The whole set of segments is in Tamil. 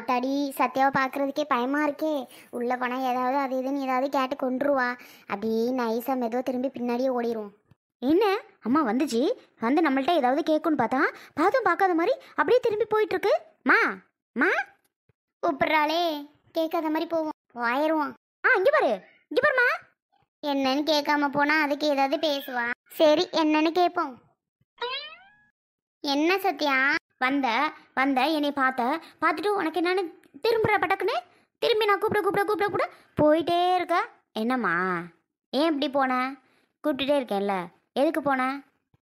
தடி சத்யாவை பார்க்குறதுக்கே பயமாக இருக்கே. உள்ளே போனால் ஏதாவது அது இதுன்னு ஏதாவது கேட்டு கொண்டுருவா. அப்படியே நைஸாக மெதுவாக திரும்பி பின்னாடியே ஓடிடும். என்ன அம்மா வந்துச்சு, வந்து நம்மள்ட்ட ஏதாவது கேட்குன்னு பார்த்தா பார்த்தும் பார்க்காத மாதிரி அப்படியே திரும்பி போயிட்டுருக்கு. மா மா கூப்பிட்றாளே, கேட்காத மாதிரி போவோம், வாயிடுவான். இங்கே பாரு, இங்கே பாருமா. என்னன்னு கேட்காம போனால் அதுக்கு ஏதாவது பேசுவா. சரி என்னன்னு கேட்போம். என்ன சத்யா? வந்த என்னை பார்த்துட்டு உனக்கு என்னன்னு திரும்புற பட்டக்குன்னு திரும்பி நான் கூப்பிட போயிட்டே இருக்க. என்னம்மா ஏன் இப்படி போன? கூப்பிட்டுட்டே இருக்கேன்ல, எதுக்கு போன?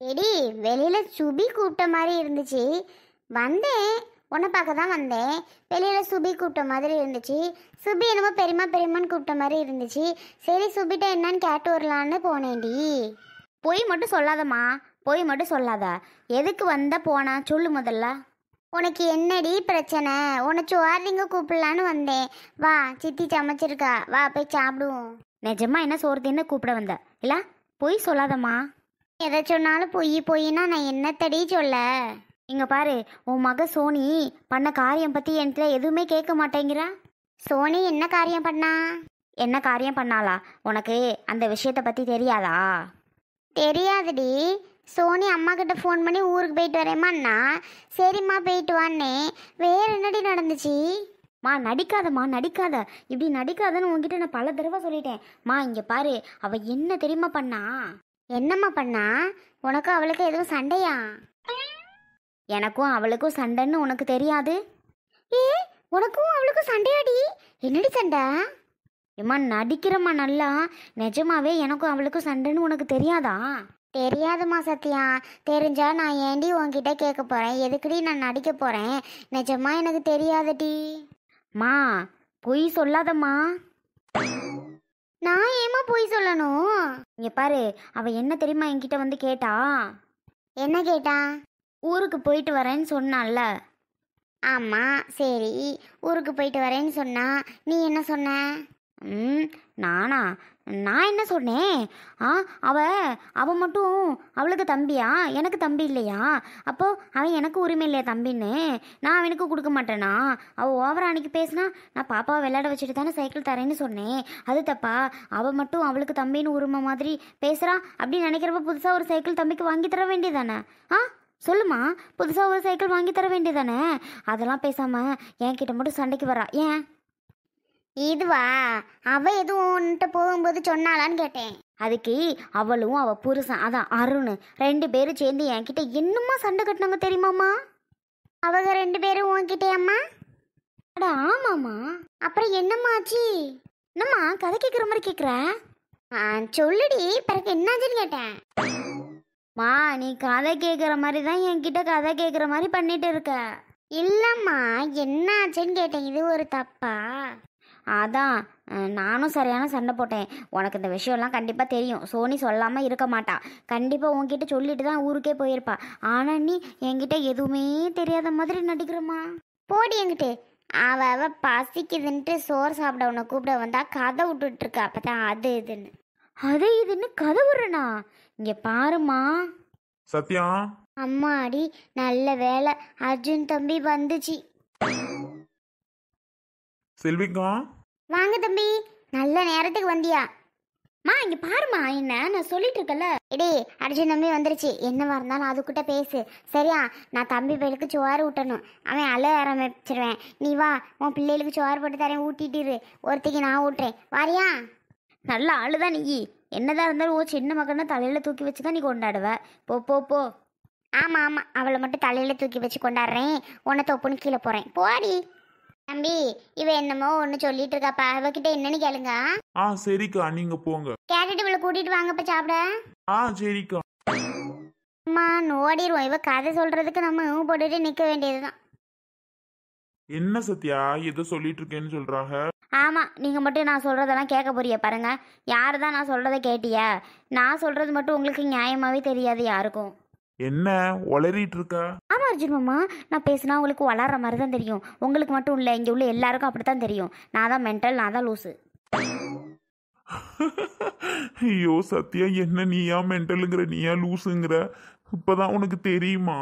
எடி வெளியில் சுபி கூப்பிட்ட மாதிரி இருந்துச்சு, வந்தேன். உன்னை பார்க்க தான் வந்தேன். வெளியில் சுபி கூப்பிட்ட மாதிரி இருந்துச்சு. சுபி என்னமோ பெரியம்மான்னு கூப்பிட்ட மாதிரி இருந்துச்சு. சரி சுபிட்ட என்னன்னு கேட்டு வரலான்னு போனேன்டி. போய் மட்டும் சொல்லாதம்மா, போய் மட்டும் சொல்லாத. எதுக்கு வந்த போனா சொல்லு முதல்ல. உனக்கு என்னடி பிரச்சனை? உனக்கு வார்னிங்க கூப்பிடலான்னு வந்தேன். வா சித்தி சமைச்சிருக்கா, வா போய் சாப்பிடுவோம். நிஜமா என்ன சோறுத்தின்னு கூப்பிட வந்த இல்லை? போய் சொல்லாதம்மா. எதை சொன்னாலும் பொய்னா நான் என்னத்தடி சொல்ல? இங்கே பாரு, உன் மக சோனி பண்ண காரியம் பற்றி என்கிட்ட எதுவுமே கேட்க மாட்டேங்கிறா. சோனி என்ன காரியம் பண்ணா? என்ன காரியம் பண்ணாளா? உனக்கு அந்த விஷயத்தை பற்றி தெரியாதா? தெரியாதுடி. சோனி அம்மா கிட்ட ஃபோன் பண்ணி ஊருக்கு போயிட்டு வரேம்மாண்ணா. சரிம்மா போயிட்டு வான்னே. வேற என்னடி நடந்துச்சு? நடிக்காதம்மா, நடிக்காத. இப்படி நடிக்காதன்னு உங்ககிட்ட நான் பல தடவை சொல்லிட்டேன். இங்கே பாரு, அவள் என்ன தெரியுமா பண்ணா? என்னம்மா பண்ணா? உனக்கும் அவளுக்கு எதுவும் சண்டையா? எனக்கும் அவளுக்கும் சண்டைன்னு உனக்கு தெரியாது? உனக்கும் அவளுக்கும் சண்டையாடி? என்னடி சண்டை? ஏம்மா நடிக்கிறம்மா நல்லா. நிஜமாவே எனக்கும் அவளுக்கும் சண்டைன்னு உனக்கு தெரியாதா? தெரியாதுமா சத்யா. தெரிஞ்சா நான் ஏண்டி உன்கிட்ட கேட்க போகிறேன்? எதுக்குடி நான் நடிக்க போகிறேன்? நிஜமா எனக்கு தெரியாதுடி. பொய் சொல்லாதம்மா. நான் ஏமா பொய் சொல்லணும்? இங்கே பாரு, அவள் என்ன தெரியுமா என்கிட்ட வந்து கேட்டா? என்ன கேட்டா? ஊருக்கு போயிட்டு வரேன்னு சொன்னால. ஆமாம் சரி, ஊருக்கு போயிட்டு வரேன்னு சொன்னா. நீ என்ன சொன்ன? நான் என்ன சொன்னேன்? அவன் மட்டும் அவளுக்கு தம்பியா? எனக்கு தம்பி இல்லையா? அப்போ அவன் எனக்கு உரிமை இல்லையா தம்பின்னு? நான் அவனுக்கு கொடுக்க மாட்டேனா? அவள் ஓவரா அன்னைக்கு பேசினா நான் பாப்பாவை விளையாட வச்சுட்டு தானே சைக்கிள் தரேன்னு சொன்னேன். அது தப்பா? அவள் மட்டும் அவளுக்கு தம்பின்னு உரிமை மாதிரி பேசுகிறா அப்படின்னு நினைக்கிறப்ப புதுசாக ஒரு சைக்கிள் தம்பிக்கு வாங்கி தர வேண்டியதானே? சொல்லுமா, புதுசாக ஒரு சைக்கிள் வாங்கி தர வேண்டியதானே? அதெல்லாம் பேசாமல் என்கிட்ட மட்டும் சண்டைக்கு வரா ஏன்? இதுவா? அவ எதுவும் உன்கிட்ட போகும்போது சொன்னாலான்னு கேட்டேன். அதுக்கு அவளும் அவள் புருஷன் அதான் அருண் 2 பேரும் சேர்ந்து என்கிட்ட என்னம்மா சண்டை கட்டினாங்க தெரியுமாம்மா? அவங்க 2 பேரும் உன்கிட்டேயம்மா? அட ஆமாம்மா. அப்புறம் என்னம்மா ஆச்சு? என்னம்மா கதை கேட்குற மாதிரி கேட்குற? சொல்லுடி, பிறகு என்னாச்சுன்னு கேட்டேன். நீ கதை கேட்குற மாதிரி தான் என்கிட்ட கதை கேட்குற மாதிரி பண்ணிட்டு இருக்க. இல்லைம்மா என்னாச்சுன்னு கேட்டேன். இது ஒரு தப்பா? அதான் நானும் சரியான சண்டை போட்டேன். உனக்கு இந்த விஷயம்லாம் கண்டிப்பாக தெரியும். சோனி சொல்லாமல் இருக்க மாட்டா. கண்டிப்பாக உன்கிட்ட சொல்லிட்டு தான் ஊருக்கே போயிருப்பா. ஆனால் நீ என்கிட்ட எதுவுமே தெரியாத மாதிரி நடிக்கிறம்மா. போடி என்கிட்ட. அவ பசிக்குதுன்ட்டு சோறு சாப்பிட உன்னை கூப்பிட வந்தா கதை விட்டுட்ருக்கா. அப்போ தான் அது இதுன்னு கதை விடுறனா? இங்கே பாருமா சத்யா. அம்மாடி நல்ல வேலை அர்ஜுன் தம்பி வந்துச்சு. செல்விக்கா வாங்க தம்பி, நல்ல நேரத்துக்கு வந்தியா? இங்க பாருமா, என்ன நான் சொல்லிட்டு இருக்கல. எடி அர்ஜுன் தம்பி வந்துருச்சு. என்னவா இருந்தாலும் அதுக்கிட்ட பேசு சரியா? நான் தம்பி பையலுக்கு சோறு ஊட்டணும். அவன் அழ ஆரம்பிச்சிருவேன். நீ வா, உன் பிள்ளைகளுக்கு சோறு போட்டு தரேன், ஊட்டிட்டு ஒருத்திக்கு நான் ஊட்டுறேன், வாரியா? நல்ல ஆளுதான் நீ. என்னதான் இருந்தாலும் ஓ சின்ன மகனை தலையில தூக்கி வச்சுதான் நீ கொண்டாடுவ. போ போ போ. ஆமாம் அவளை மட்டும் தலையில தூக்கி வச்சு கொண்டாடுறேன். உன்னை தொப்புன்னு கீழே போறேன், போடி. தம்பி இவ என்னமோ ஒன்று சொல்லிட்டு இருக்காப்பா, அவகிட்ட என்னன்னு கேளுங்க. சரிக்கா, நீங்க போங்க. கேட்டுட்டு இவளை கூட்டிட்டு வாங்கப்ப சாப்பிட. சரிக்கா. அம்மா ஓடிடுவோம். இவ கதை சொல்றதுக்கு நம்ம போட்டுட்டு நிக்க வேண்டியதுதான். என்ன சத்யா ஏதோ சொல்லிட்டு இருக்கேன்னு சொல்றாங்க? ஆமா, நீங்க மட்டும் நான் சொல்றதெல்லாம் கேட்க போறிய பாருங்க. யாரு தான் நான் சொல்றதை கேட்டிய? நான் சொல்றது மட்டும் உங்களுக்கு நியாயமாவே தெரியாது யாருக்கும். என்ன உளறிட்டு இருக்க? ஆமா அர்ஜுன் மாமா, நான் பேசினா உங்களுக்கு வளர்ற மாதிரி தான் தெரியும். உங்களுக்கு மட்டும் இல்லை, இங்கே உள்ள எல்லாருக்கும் அப்படித்தான் தெரியும். நான் தான் மென்டல், நான் தான் லூசு. ஐயோ சத்யா, என்ன நீயா மென்டலுங்கிற நீயா லூசுங்கிற? இப்பதான் உனக்கு தெரியுமா?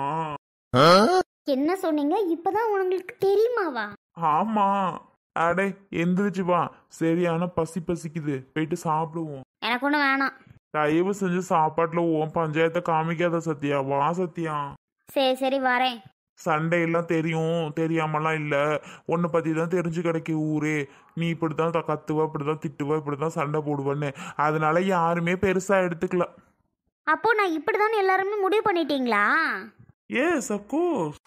என்ன சொன்னீங்க? இப்பதான் உங்களுக்கு தெரியுமாவா? ஆமா. அடே எந்திரிச்சு வா, சரியான பசி பசிக்குது, போயிட்டு சாப்பிடுவோம். எனக்கு ஒன்றும் வேணாம். தயவு செஞ்சு சாப்பாட்டுல உன் பஞ்சாயத்தை காமிக்காத சத்யா, வா சத்யா. சரி சரி வரேன். சண்டை எல்லாம் தெரியும், தெரியாமலாம் இல்ல, உன்னை பத்தி தான் தெரிஞ்சு கிடைக்க ஊரே. நீ இப்படிதான் கத்துவ, இப்படிதான் திட்டுவ, இப்படிதான் சண்டை போடுவன்னு. அதனால யாருமே பெருசா எடுத்துக்கல. அப்போ நான் இப்படிதான் எல்லாருமே முடிவு பண்ணிட்டீங்களா? S of course.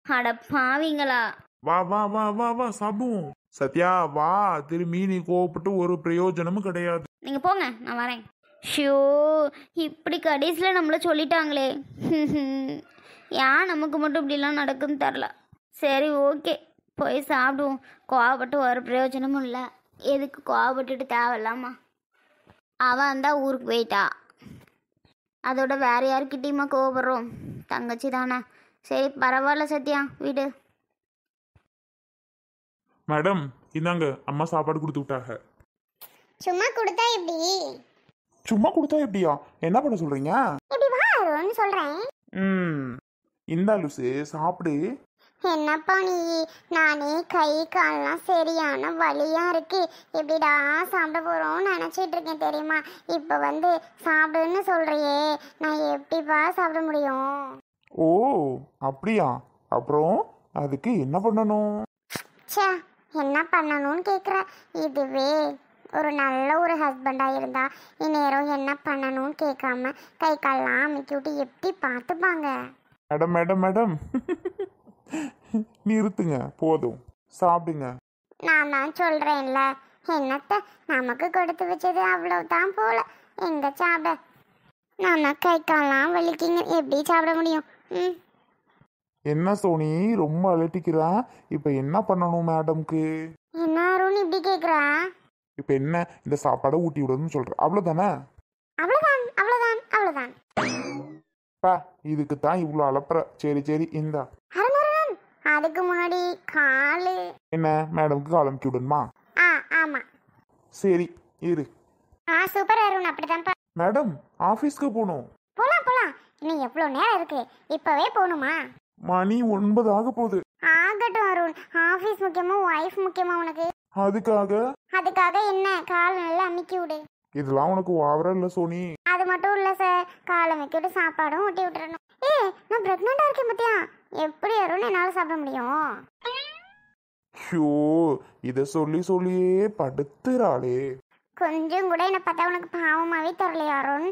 அட பாவீங்களா. வா வா வா வா வா சாப்பிடுவோம். சத்யா வா, திரும்பி நீ கோவப்பட்டு ஒரு பிரயோஜனமும் கிடையாது. நீங்க போங்க, நான் வரேன். ஷோ, இப்படி கடைசியில் நம்மள சொல்லிட்டாங்களே. ஏன் நமக்கு மட்டும் இப்படிலாம் நடக்குன்னு தெரில. சரி ஓகே, போய் சாப்பிடுவோம். கோவப்பட்டு ஒரு பிரயோஜனமும் இல்லை. எதுக்கு கோவப்பட்டுட்டு தேவையில்லாமா? அவன் இருந்தால் ஊருக்கு போயிட்டா. அதோட வேற யாருக்கிட்டேயுமா கோவப்படுறோம்? தங்கச்சி தானே. சரி பரவாயில்ல சத்யா, வீடு. மேடம் இந்தாங்க, அம்மா சாப்பாடு கொடுத்து விட்டாங்க. சும்மா கொடுத்தா எப்படி? சும்மா கொடுத்தா எப்படியா? என்ன பண்ண சொல்றீங்க? இப்படி வா அருண் சொல்றேன். இந்தா லூசு, சாப்பிடு. என்னப்பா நீ, நானே கை கால்லாம் சரியான வலியா இருக்கு. எப்படிடா சாப்பிட போறோம்னு நினைச்சிட்டு இருக்கேன் தெரியுமா? இப்ப வந்து சாப்பிடுன்னு சொல்றியே, நான் எப்படிப்பா சாப்பிட முடியும்? ஓ அப்படியா? அப்புறம் அதுக்கு என்ன பண்ணணும்? ச்சே, என்ன பண்ணணும்னு கேக்குற? இதுவே ஒரு நல்ல ஒரு ஹஸ்பண்டா இருந்தா இந்நேரம் என்ன பண்ணணும்னு கேட்காம கை கால்லாம் அமைக்கி விட்டு எப்படி பார்த்துப்பாங்க. மேடம் மேடம் மேடம் நிறுத்துங்க, போதும், சாப்பிடுங்க. நான் தான் சொல்றேன்ல, என்னத்த நமக்கு கொடுத்து வச்சது அவ்வளவுதான் போல. எங்க சாப்பிட நான் கை கால்லாம் வலிக்குங்க, எப்படி சாப்பிட முடியும்? என்ன சோனி ரொம்ப அலட்டிக்கிறா? இப்ப என்ன பண்ணணும் மேடம்க்கு? என்ன அருண் இப்படி கேக்குறா? இப்ப என்ன, இந்த சாப்பாடை ஊட்டி விடணும்னு சொல்ற, அவ்வளவுதானே? அவ்வளவுதான் அவ்வளவுதான் அவ்வளவுதான். பா, இதுக்கு தான் இவ்வளோ அலப்புற. சரி சரி இந்தா. அருண் அருண், அதுக்கு முன்னாடி காலு. என்ன மேடம்க்கு காலமிக்கி விடணுமா? ஆமா. சரி இரு. சூப்பர் அருண், அப்படிதான்ப்பா. மேடம் ஆஃபீஸ்க்கு போகணும். போலாம் போலாம், இன்னும் எவ்வளவு நேரம் இருக்கு? இப்பவே போகணுமா? மணி 9 ஆக போகுது. ஆகட்டும் அருண், ஆபீஸ் முக்கியமா ஒய்ஃப் முக்கியமா உனக்கு? அதுக்காக என்ன, கால் நல்லா அமுக்கி விடு. இதெல்லாம் உனக்கு ஓவரா இல்ல சோனி. அது மட்டும் இல்ல சார், கால் அமுக்கி விட்டு சாப்பாடும் ஊட்டி விட்டுறணும். நான் பிரெக்னண்டா இருக்கேன் பத்தியா? எப்படி அருண் என்னால சாப்பிட முடியும்? ஷோ, இத சொல்லி சொல்லியே படுத்துறாளே. கொஞ்சம் கூட என்ன பார்த்தா உனக்கு பாவமாவே தரலையா அருண்?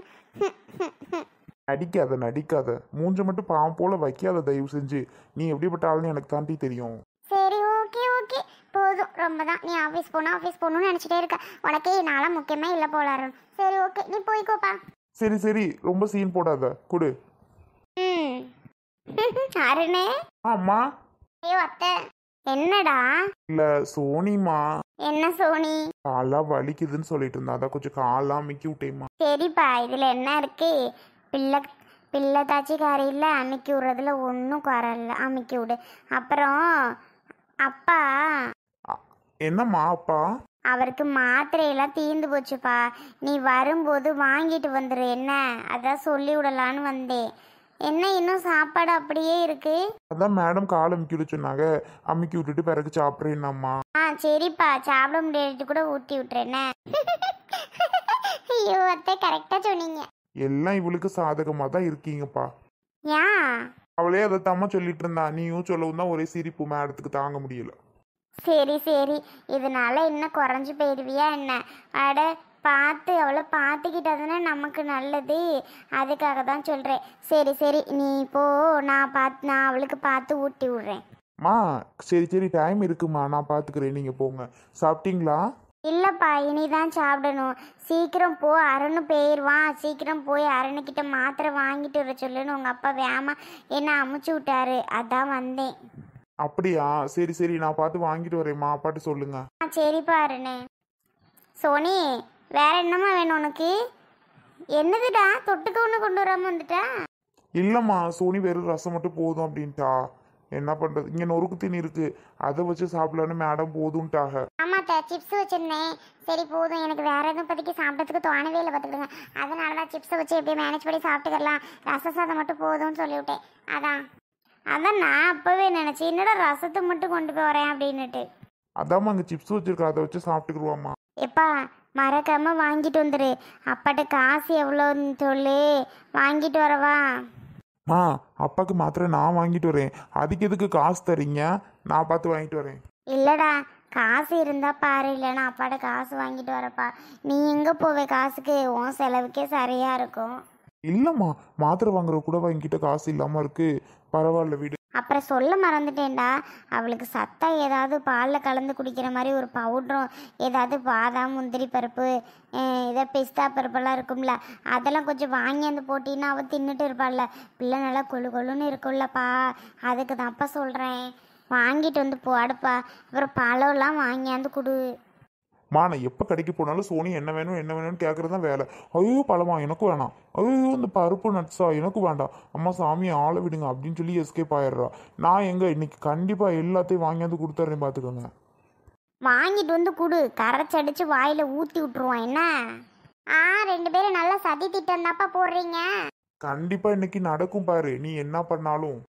நடிக்காத, மூஞ்ச மட்டும் பாவம் போல வைக்காத தயவு செஞ்சு. நீ எப்படிப்பட்ட ஆளுன்னு எனக்கு தாண்டி தெரியும். சரி ஓகே ஓகே, போதும் ரொம்ப தான். நீ ஆஃபீஸ் போகணும்னு நினச்சிட்டே இருக்க. உனக்கே என்னால முக்கியமே இல்லை போல அருண். சரி ஓகே, நீ போய்க்கோப்பா. சரி ரொம்ப சீன் போடாத, குடு. அருணே. அம்மா. ஐயோ அத்தை. என்னடா? இல்ல சோனிமா. என்ன சோனி? காலா வலிக்குதுன்னு சொல்லிட்டு இருந்தா, அதான் கொஞ்சம் காலாம் மிக்கி விட்டேம்மா. சரிப்பா, இதுல என்ன இருக்கு? பிள்ளை தாச்சிக்காரி இல்லை, அமுக்கி விடுறதுல ஒன்றும் குறல, அமுக்கி விடு. அப்புறம் அப்பா. என்னம்மா அப்பா? அவருக்கு மாத்திரையெல்லாம் தீர்ந்து போச்சுப்பா. நீ வரும்போது வாங்கிட்டு வந்துரு என்ன, அதான் சொல்லி விடலான்னு வந்தேன். என்ன இன்னும் சாப்பாடு அப்படியே இருக்கு? அதான் மேடம் கால் அமுக்கி விட சொன்னாங்க, அமுக்கி விட்டுட்டு பிறகு சாப்பிட்றேன்னாம்மா. சரிப்பா, சாப்பிட முடியாது கூட ஊட்டி விட்டுறேன்னு. ஐயோ அத்தை, கரெக்டா சொன்னீங்க. எல்லாம் இவளுக்கு சாதகமா தான் இருக்கீங்கப்பா. ஏன்? அவளே அதை தாம்மா சொல்லிட்டு இருந்தா, நீயும் சொல்லவும் தான் ஒரே சிரிப்பு மேடத்துக்கு தாங்க முடியல. சரி, இதனால இன்னும் குறைஞ்சி போயிடுவியா என்ன? அட பார்த்து, அவளை பார்த்துக்கிட்டதுன்னா நமக்கு நல்லது. அதுக்காக தான் சொல்கிறேன். சரி நீ போ, நான் அவளுக்கு பார்த்து ஊட்டி விட்றேன். மா சரி டைம் இருக்குமா, நான் பார்த்துக்கிறேன், நீங்கள் போங்க. சாப்பிட்டீங்களா? இல்லைப்பா, இனிதான் சாப்பிடணும். சீக்கிரம் போ, அருண் போயிடுவான். சீக்கிரம் போய் அருணுக்கிட்ட மாத்திரை வாங்கிட்டு வர சொல்லுன்னு உங்கள் அப்பா வேமா என்ன அமுச்சு விட்டாரு, அதான் வந்தேன். அப்படியா? சரி நான் பார்த்து வாங்கிட்டு வரேம்மா, அப்பாட்டு சொல்லுங்க. சரிப்பா அருணே. சோனி, வேற என்னம்மா வேணும் உனக்கு? என்னதுடா தொட்டுக்க ஒன்று கொண்டு வராமல் வந்துட்டா? இல்லைம்மா, சோனி வெறும் ரசம் மட்டும் போதும் அப்படின்ட்டா. என்ன பண்ணுறது, இங்கே நொறுக்கு தண்ணி இருக்கு, அதை வச்சு சாப்பிடலான்னு மேடம் போதும்ட்டாக. ஆமாட்டா, சிப்ஸ் வச்சிருந்தேன். சரி போதும், எனக்கு வேற எதுவும் இப்போதைக்கு சாப்பிட்றதுக்கு தோணவே இல்லை பார்த்துக்கிடுங்க. அதனால தான் சிப்ஸை வச்சு எப்படியும் மேனேஜ் பண்ணி சாப்பிட்டுக்கலாம், ரச சாதம் மட்டும் போதும்னு சொல்லிவிட்டேன். அதான் அதான் நான் அப்பவே நினைச்சேன் என்னடா ரசத்தை மட்டும் கொண்டு போய் வரேன் அப்படின்னுட்டு. அதாம்மா அங்கே சிப்ஸ் வச்சிருக்கா, அதை வச்சு சாப்பிட்டுக்குருவாம்மா. எப்பா மறக்காம வாங்கிட்டு வந்துரு. அப்பாட்ட காசு எவ்வளோன்னு சொல்லு, வாங்கிட்டு வரவா? மா, அப்பாவுக்கு மாத்திரை நான் வாங்கிட்டு வரேன், அதுக்கு எதுக்கு காசு தரீங்க? நான் பார்த்து வாங்கிட்டு வரேன். இல்லடா காசு இருந்தா பாரு, இல்லைன்னா அப்பாட்ட காசு வாங்கிட்டு வரப்பா. நீ எங்கே போவே காசுக்கு? உன் செலவுக்கே சரியா இருக்கும். இல்லைம்மா, மாத்திரை வாங்குற கூட என்கிட்ட காசு இல்லாமல் இருக்கு. பரவாயில்ல வீடு. அப்புறம் சொல்ல மறந்துட்டேன்டா, அவளுக்கு சத்தா ஏதாவது பாலில் கலந்து குடிக்கிற மாதிரி ஒரு பவுடரும், ஏதாவது பாதாம் முந்திரி பருப்பு, இதை பிஸ்தா பருப்பெல்லாம் இருக்கும்ல, அதெல்லாம் கொஞ்சம் வாங்கியாந்து போட்டின்னா அவள் தின்னுட்டு இருப்பாள்ல, பிள்ளை நல்லா கொழு கொழுன்னு இருக்கும்லப்பா. அதுக்கு தான்ப்பா சொல்கிறேன், வாங்கிட்டு வந்து போடுப்பா. அப்புறம் பழம்லாம் வாங்கியாந்து கொடு. மா, நான் எப்போ கடைக்கு போனாலும் சோனி என்ன வேணும் என்ன வேணும்னு கேட்குறது தான் வேலை. ஐயோ பழமா எனக்கு வேணாம், ஐயோ இந்த பருப்பு நட்ஸா எனக்கு வேண்டாம், அம்மா சாமியை ஆள விடுங்க அப்படின்னு சொல்லி எஸ்கேப் ஆயிடுறா. நான் எங்க இன்னைக்கு கண்டிப்பாக எல்லாத்தையும் வாங்கியாந்து கொடுத்துட்றேன், பார்த்துக்கோங்க. வாங்கிட்டு வந்து கொடு, கரைச்சடிச்சு வாயில் ஊற்றி விட்ருவான் என்ன. 2 பேரும் நல்லா சதி திட்டம் தான்ப்பா போடுறீங்க. கண்டிப்பாக இன்னைக்கு நடக்கும் பாரு, நீ என்ன பண்ணாலும்.